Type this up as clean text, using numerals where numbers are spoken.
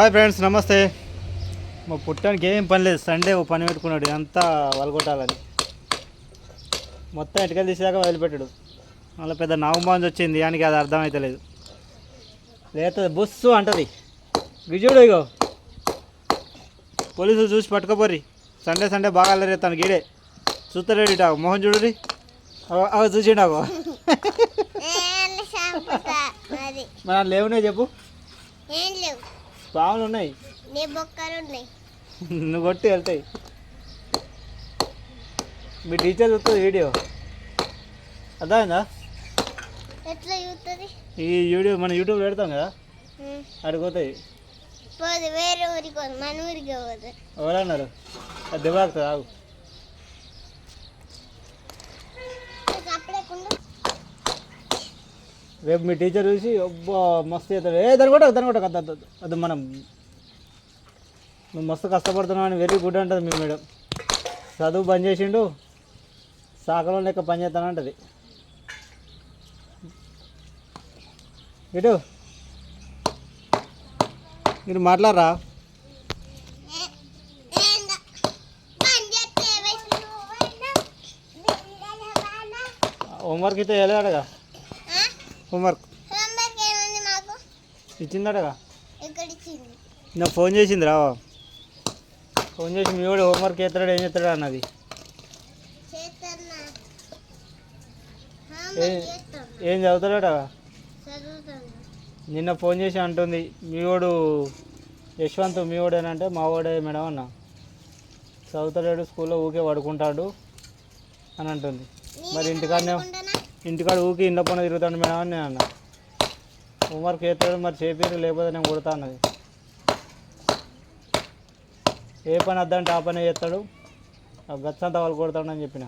Hi friends, నమస్తే. మా పుట్టానికి ఏం పని లేదు. సండే ఓ పని పెట్టుకున్నాడు, అంతా వలగొట్టాలని. మొత్తం ఇటుకలు తీసేదాకా వదిలిపెట్టాడు. మళ్ళీ పెద్ద నవంబాంజ్ వచ్చింది, దానికి అది అర్థమవుతలేదు. లేతుంది బుస్సు అంటది. విజుడు ఇగో పోలీసులు చూసి పట్టుకోపోర్రి. సండే సండే బాగా అల్లరేస్తాను గీడే చూస్తాడు. ఇట మోహన్ చూడురి, అవి చూసిండాగో. మన లేవునే చెప్పు. పాములు ఉన్నాయి, నువ్వు కొట్టి వెళ్తాయి. మీ టీచర్ చూస్తుంది వీడియో, అర్థమైందా? ఈ వీడియో మన యూట్యూబ్లో పెడతాం కదా, అడిగిపోతాయి. ఎవరన్నారు? అది దెబ్బతాగుతుంది, ఆగు. రేపు మీ టీచర్ చూసి అబ్బా మస్తు అవుతాడు. దాని కూడా అది మనం నువ్వు మస్తు కష్టపడుతున్నావు అని వెరీ గుడ్ అంటుంది మీ మేడం. చదువు బంద్ చేసిండు, సాకలం లెక్క పని చేస్తానంటది. ఇటు మీరు మాట్లాడరా? హోంవర్క్ అయితే వెళ్ళాడగా, హోంవర్క్ ఇచ్చిందటగా. నాకు ఫోన్ చేసింది రావా, ఫోన్ చేసి మీ వాడు హోంవర్క్ చేస్తాడు, ఏం చేస్తాడు అన్నది. ఏం చదువుతాడట? నిన్న ఫోన్ చేసి అంటుంది, మీ వాడు యశ్వంత్ మీ వాడేనంటే మా వాడే మేడం అన్న. చదువుతాడు, స్కూల్లో ఊకే పడుకుంటాడు అని అంటుంది. మరి ఇంటికాడ ఊకి ఇంట్లో పని తిరుగుతాడు మేడం అని నేను అన్న. హోంవర్క్ చేస్తాడు, మరి చేపిరు, లేకపోతే నేను కొడతా అన్నది. ఏ పని వద్దంటే ఆ పని చేస్తాడు, గచ్చంతా వాళ్ళు కొడతాడు అని చెప్పిన.